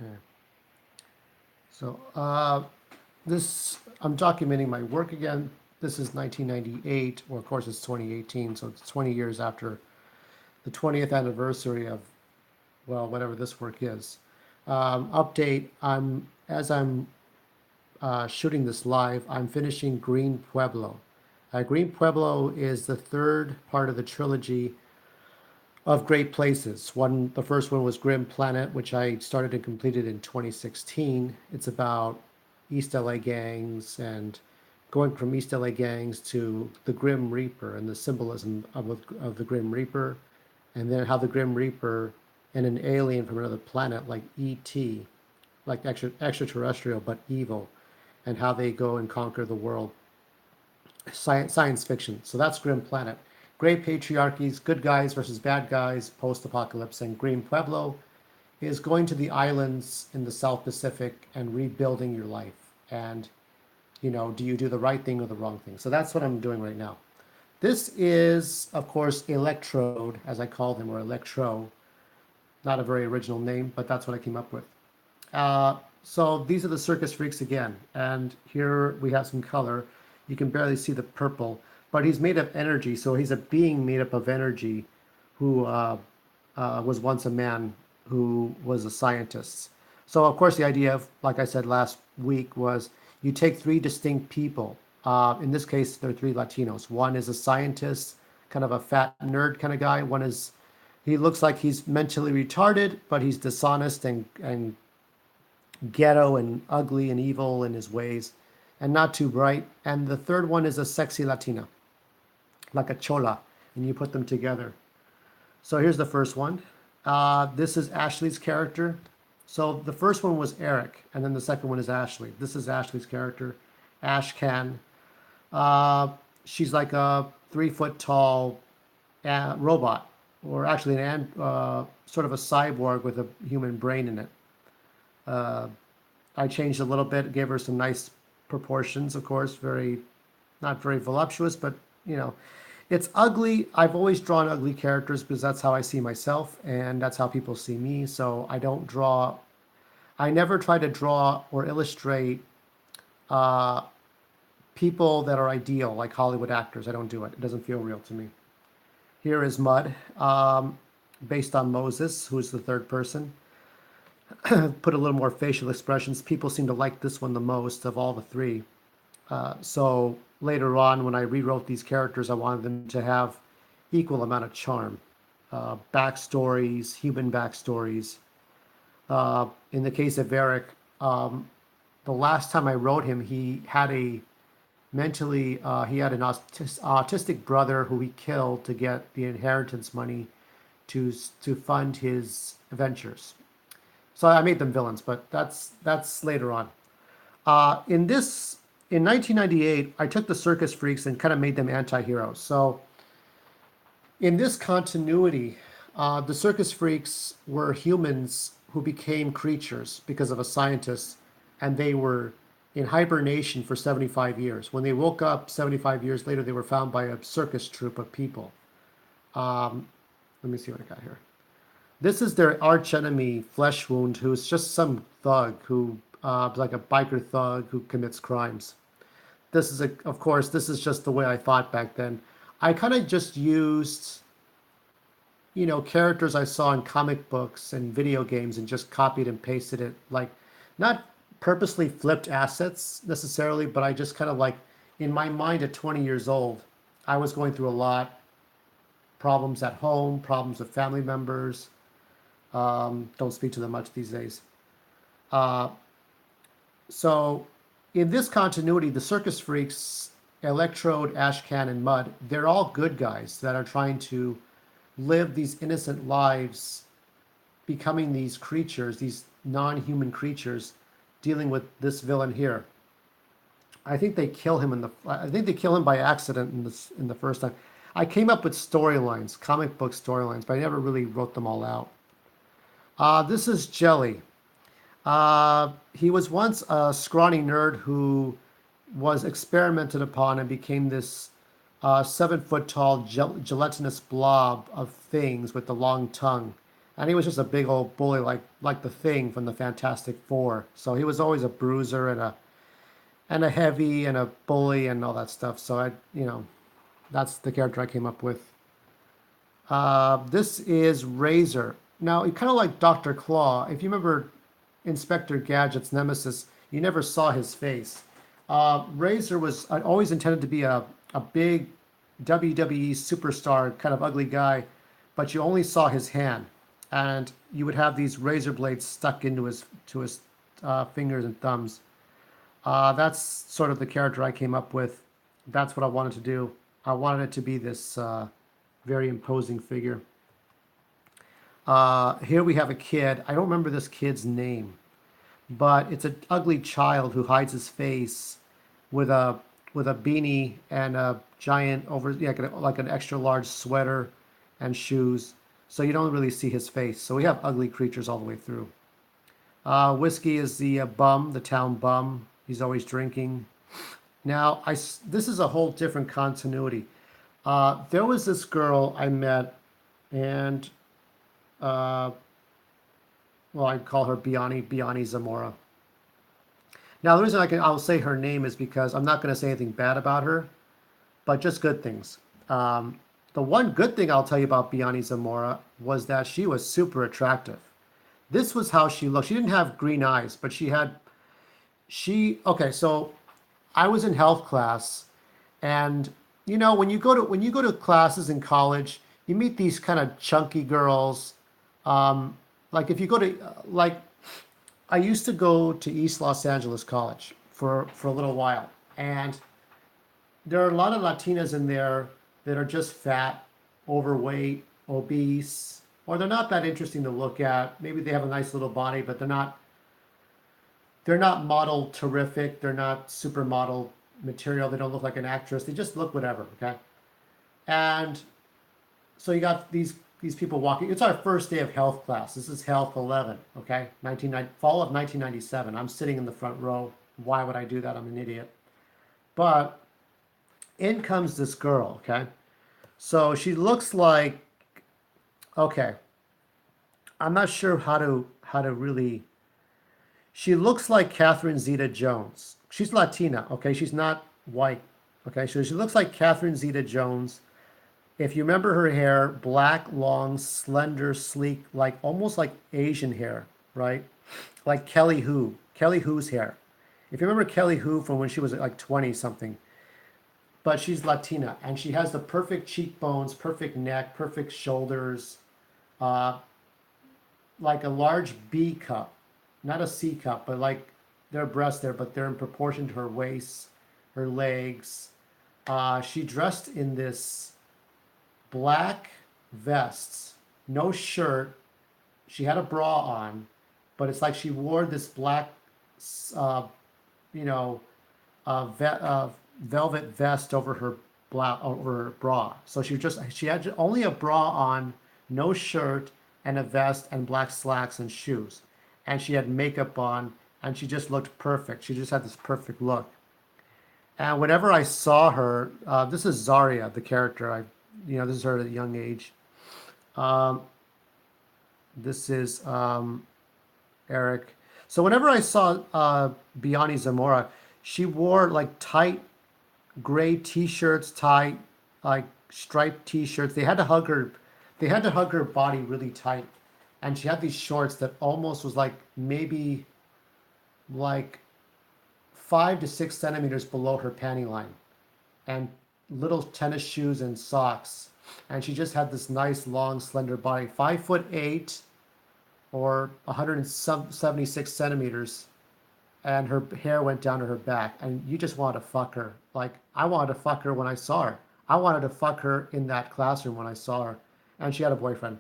Okay. So this, I'm documenting my work again. This is 1998, or of course it's 2018, so it's 20 years after the 20th anniversary of, well, whatever this work is. Update, as I'm shooting this live, I'm finishing Green Pueblo. Green Pueblo is the third part of the trilogy of great places. The first one was Grim Planet, which I started and completed in 2016. It's about East LA gangs and going from East LA gangs to the Grim Reaper and the symbolism of the Grim Reaper, and then how the Grim Reaper and an alien from another planet like ET, like extraterrestrial but evil, and how they go and conquer the world. Science fiction. So that's Grim Planet. Great patriarchies, good guys versus bad guys, post-apocalypse, and Green Pueblo is going to the islands in the South Pacific and rebuilding your life. And, do you do the right thing or the wrong thing? So that's what I'm doing right now. This is, of course, Electrode, as I call them, or Electro. Not a very original name, but that's what I came up with. So these are the Circus Freaks again. And here we have some color. You can barely see the purple, but he's made of energy. So he's a being made up of energy who was once a man who was a scientist. So, of course, the idea of, like I said last week, was you take three distinct people. In this case, there are three Latinos. One is a scientist, kind of a fat nerd kind of guy. He looks like he's mentally retarded, but he's dishonest and ghetto and ugly and evil in his ways and not too bright. And the third one is a sexy Latina, like a chola, and you put them together. So here's the first one. This is Ashley's character. So the first one was Eric, and then the second one is Ashley. This is Ashley's character, Ashcan. She's like a 3 foot tall robot, or actually sort of a cyborg with a human brain in it. I changed a little bit, gave her some nice proportions, of course, not very voluptuous, but it's ugly. I've always drawn ugly characters because that's how I see myself and that's how people see me. So I never try to draw or illustrate people that are ideal, like Hollywood actors. I don't do it. It doesn't feel real to me. Here is Mud, based on Moses, who is the third person. Put a little more facial expressions. People seem to like this one the most of all the three. So later on, when I rewrote these characters, I wanted them to have equal amount of charm. Backstories, human backstories. In the case of Eric, the last time I wrote him, he had an autistic brother who he killed to get the inheritance money to fund his ventures. So I made them villains, but that's later on. In 1998, I took the Circus Freaks and kind of made them anti-heroes. So in this continuity, the Circus Freaks were humans who became creatures because of a scientist, and they were in hibernation for 75 years. When they woke up 75 years later, they were found by a circus troupe of people. Let me see what I got here. This is their arch enemy, Flesh Wound, who's just some thug who, like a biker thug who commits crimes. Of course, this is just the way I thought back then. I kind of just used, characters I saw in comic books and video games and just copied and pasted it. Like, not purposely flipped assets necessarily, but I just kind of like, in my mind at 20 years old, I was going through a lot. Problems at home, problems with family members. Don't speak to them much these days. So in this continuity, the Circus Freaks, Electrode, Ashcan, and Mud, they're all good guys that are trying to live these innocent lives, becoming these creatures, these non-human creatures, dealing with this villain here. I think they kill him by accident in the first time. I came up with storylines, comic book storylines, but I never really wrote them all out. This is Jelly. He was once a scrawny nerd who was experimented upon and became this 7 foot tall gelatinous blob of things with the long tongue. And he was just a big old bully, like the Thing from the Fantastic Four. So he was always a bruiser and a heavy and a bully and all that stuff. So that's the character I came up with. This is Razor. Now, kind of like Dr. Claw. If you remember Inspector Gadget's nemesis, you never saw his face. Razor was always intended to be a big WWE superstar, kind of ugly guy, but you only saw his hand, and you would have these razor blades stuck into his fingers and thumbs. That's sort of the character I came up with. That's what I wanted to do. I wanted it to be this very imposing figure. Here we have a kid. I don't remember this kid's name, but it's an ugly child who hides his face with a beanie and a giant like an extra large sweater and shoes. So you don't really see his face. So we have ugly creatures all the way through. Whiskey is the bum, the town bum. He's always drinking. Now, this is a whole different continuity. There was this girl I met, and well, I'd call her Biani Zamora. Now, the reason I'll say her name is because I'm not going to say anything bad about her, but just good things. The one good thing I'll tell you about Biani Zamora was that she was super attractive. This was how she looked. She didn't have green eyes, but okay, so I was in health class, and when you go to classes in college, you meet these kind of chunky girls. Like if you go to like I used to go to East Los Angeles College for a little while, and there are a lot of Latinas in there that are just fat, overweight, obese, or they're not that interesting to look at. Maybe they have a nice little body, but they're not model terrific. They're not supermodel material. They don't look like an actress. They just look whatever, okay? And so you got these people walking. It's our first day of health class. This is Health 11, okay? Fall of 1997. I'm sitting in the front row. Why would I do that? I'm an idiot. But in comes this girl, okay? So she looks like, okay, I'm not sure how to really. She looks like Catherine Zeta-Jones. She's Latina, okay? She's not white, okay? So she looks like Catherine Zeta-Jones. If you remember her hair, black, long, slender, sleek, like almost like Asian hair, right? Like Kelly Hu's hair. If you remember Kelly Hu from when she was like 20 something, but she's Latina and she has the perfect cheekbones, perfect neck, perfect shoulders, uh, like a large B cup, not a C cup, but like their breasts there, but they're in proportion to her waist, her legs. She dressed in this black vests, no shirt. She had a bra on, but it's like she wore this black, uh, you know, velvet vest over her bra. So she had only a bra on, no shirt, and a vest and black slacks and shoes, and she had makeup on, and she just looked perfect. She just had this perfect look. And whenever I saw her, this is Zaria, the character. This is her at a young age. Um, this is Eric. So whenever I saw Biani Zamora, she wore like tight gray T-shirts, tight like striped T-shirts. They had to hug her. They had to hug her body really tight, and she had these shorts that almost was like maybe like 5 to 6 centimeters below her panty line, and little tennis shoes and socks. And she just had this nice, long, slender body, 5'8" or 176 centimeters. And her hair went down to her back. And you just wanted to fuck her. Like, I wanted to fuck her when I saw her. I wanted to fuck her in that classroom when I saw her. And she had a boyfriend.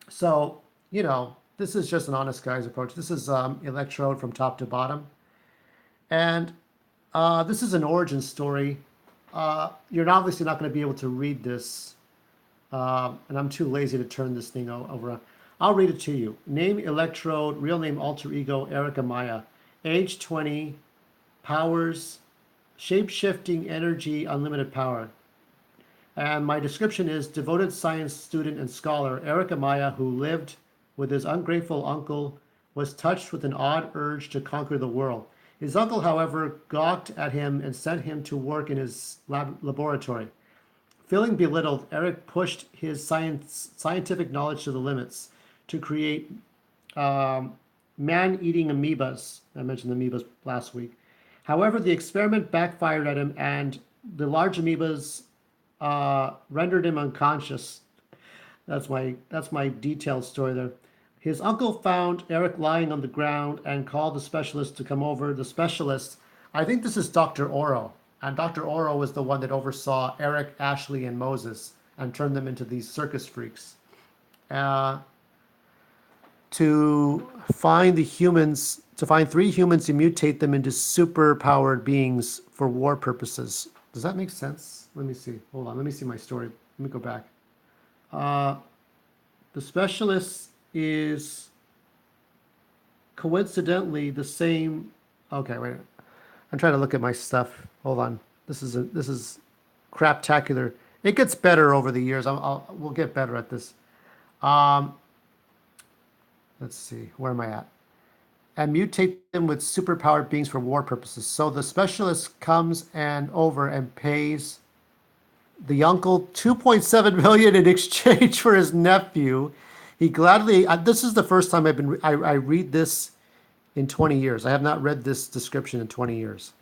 So, this is just an honest guy's approach. This is Electrode from top to bottom. And this is an origin story. You're obviously not going to be able to read this, and I'm too lazy to turn this thing over. I'll read it to you. Name Electrode, real name alter ego Erica Maya, age 20, powers, shape-shifting energy, unlimited power. And my description is devoted science student and scholar Eric Amaya, who lived with his ungrateful uncle, was touched with an odd urge to conquer the world. His uncle, however, gawked at him and sent him to work in his laboratory. Feeling belittled, Eric pushed his scientific knowledge to the limits to create man-eating amoebas. I mentioned amoebas last week. However, the experiment backfired at him, and the large amoebas rendered him unconscious. That's my detailed story there. His uncle found Eric lying on the ground and called the specialist to come over. The specialist, I think this is Dr. Oro, and Dr. Oro was the one that oversaw Eric, Ashley, and Moses and turned them into these circus freaks. Uh, to find three humans and mutate them into super powered beings for war purposes. Does that make sense? Let me see. Hold on. Let me see my story. Let me go back. Uh, the specialist is coincidentally the same. Okay, wait. I'm trying to look at my stuff. Hold on. This is craptacular. It gets better over the years. We'll get better at this. Um, let's see. Where am I at? And mutate them with superpowered beings for war purposes. So the specialist comes and over and pays the uncle 2.7 million in exchange for his nephew. He gladly. This is the first time I read this in 20 years. I have not read this description in 20 years.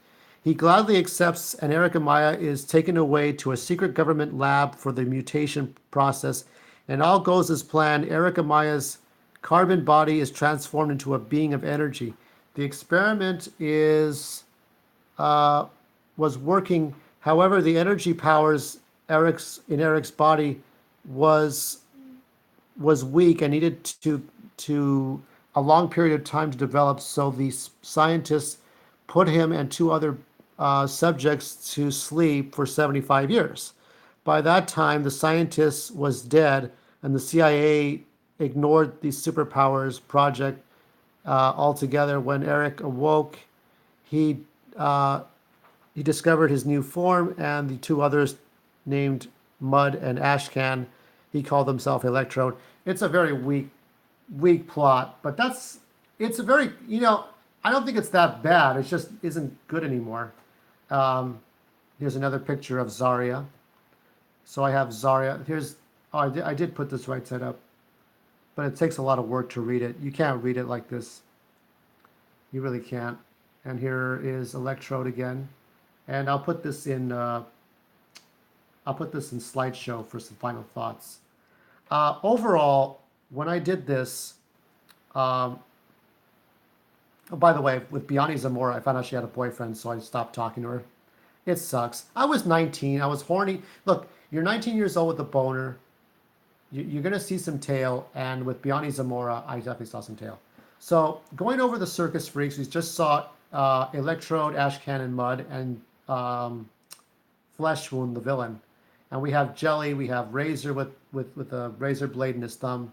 He gladly accepts, and Eric Amaya is taken away to a secret government lab for the mutation process, and all goes as planned. Eric Amaya's carbon body is transformed into a being of energy. The experiment was working. However, the energy powers in Eric's body was weak and needed to a long period of time to develop. So the scientists put him and two other subjects to sleep for 75 years. By that time, the scientist was dead, and the CIA ignored the superpowers project altogether. When Eric awoke, he discovered his new form, and the two others, named Mud and Ashcan, he called himself Electrode. It's a very weak plot, but it's a very, I don't think it's that bad. It just isn't good anymore. Here's another picture of Zaria. So I have Zaria. I did put this right side up, but it takes a lot of work to read it. You can't read it like this. You really can't. And here is Electrode again. And I'll put this in slideshow for some final thoughts. Overall, when I did this, oh, by the way, with Biani Zamora, I found out she had a boyfriend, so I stopped talking to her. It sucks. I was 19. I was horny. Look, you're 19 years old with a boner. You're going to see some tail, and with Biani Zamora, I definitely saw some tail. So going over the Circus Freaks, we just saw Electrode, Ashcan, and Mud, and Flesh Wound, the villain. And we have Jelly, we have Razor with a razor blade in his thumb.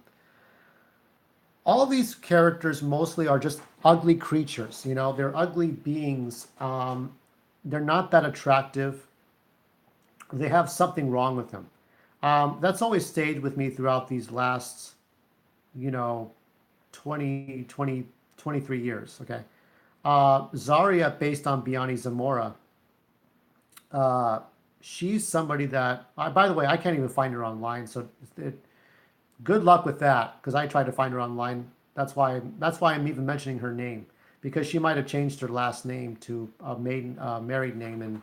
All of these characters mostly are just ugly creatures. They're ugly beings. They're not that attractive. They have something wrong with them. That's always stayed with me throughout these last, 20, 23 years. Okay. Zaria, based on Biani Zamora, she's somebody that, by the way, I can't even find her online. So good luck with that, because I tried to find her online. That's why I'm even mentioning her name, because she might have changed her last name to a married name, and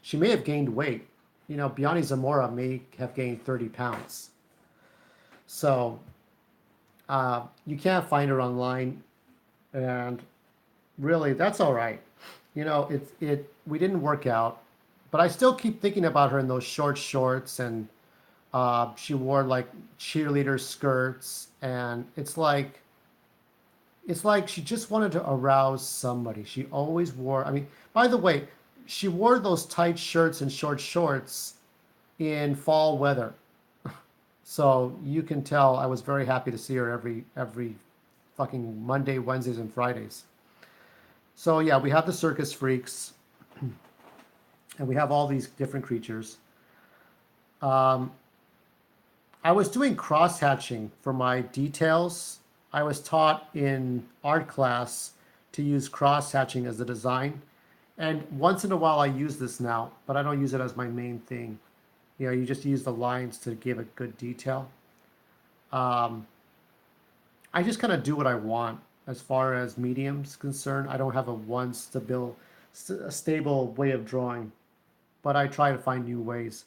she may have gained weight. Biani Zamora may have gained 30 pounds. So you can't find her online, and really, that's all right. We didn't work out, but I still keep thinking about her in those short shorts, and she wore like cheerleader skirts, and it's like she just wanted to arouse somebody. She always wore, by the way, she wore those tight shirts and short shorts in fall weather. So you can tell I was very happy to see her every fucking Monday, Wednesdays, and Fridays. So yeah, we have the Circus Freaks, and we have all these different creatures. I was doing cross hatching for my details. I was taught in art class to use cross hatching as a design. And once in a while I use this now, but I don't use it as my main thing. You know, you just use the lines to give a good detail. Um, I just kind of do what I want as far as medium's concerned. I don't have a one a stable way of drawing, but I try to find new ways.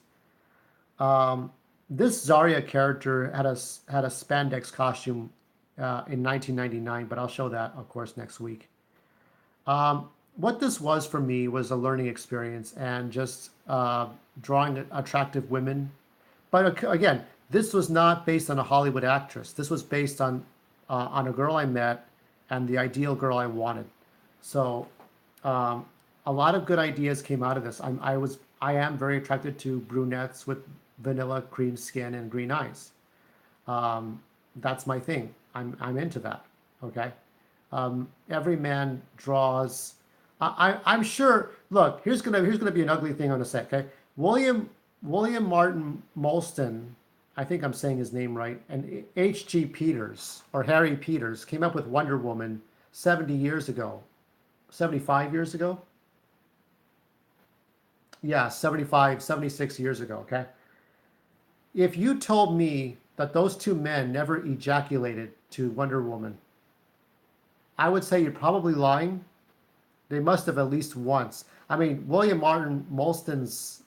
Um, this Zaria character had a spandex costume in 1999, but I'll show that, of course, next week. What this was for me was a learning experience and just drawing attractive women. But again, this was not based on a Hollywood actress. This was based on a girl I met and the ideal girl I wanted. So um, a lot of good ideas came out of this. I am very attracted to brunettes with vanilla cream skin and green eyes. Um, that's my thing. I'm into that. Okay. Every man draws. I'm sure. Look, here's gonna be an ugly thing on the set. Okay, William Martin Molston, I think I'm saying his name right, and H.G. Peters or Harry Peters came up with Wonder Woman 70 years ago, 75 years ago. Yeah, 75, 76 years ago. Okay, if you told me that those two men never ejaculated to Wonder Woman, I would say you're probably lying. They must have at least once. I mean, William Martin Molston's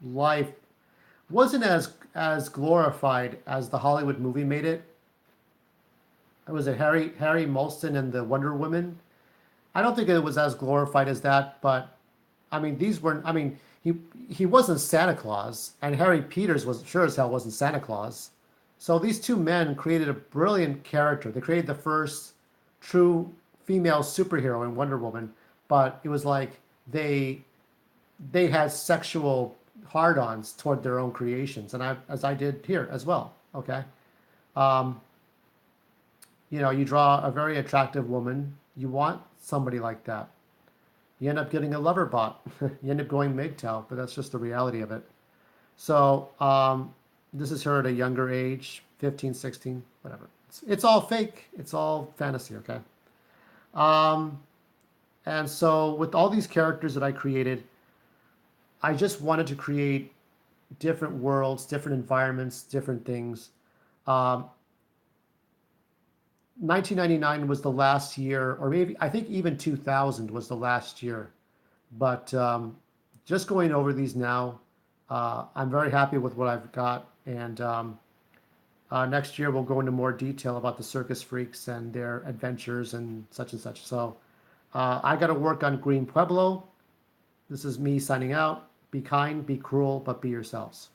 life wasn't as glorified as the Hollywood movie made it. Was it Harry Molston and the Wonder Woman? I don't think it was as glorified as that, but I mean, these weren't. I mean, he wasn't Santa Claus, and Harry Peters was sure as hell wasn't Santa Claus. So these two men created a brilliant character. They created the first true female superhero in Wonder Woman, but it was like they they had sexual hard-ons toward their own creations, and as I did here as well. Okay, um, you know, you draw a very attractive woman, you want somebody like that. You end up getting a lover bot. You end up going MGTOW, but that's just the reality of it. So this is her at a younger age, 15, 16, whatever. It's all fake. It's all fantasy. Okay. Um, and so with all these characters that I created, I just wanted to create different worlds, different environments, different things. Um, 1999 was the last year, or maybe I think even 2000 was the last year. But just going over these now, I'm very happy with what I've got. And next year we'll go into more detail about the circus freaks and their adventures and such and such. So I got to work on Green Pueblo. This is me signing out. Be kind, be cruel, but be yourselves.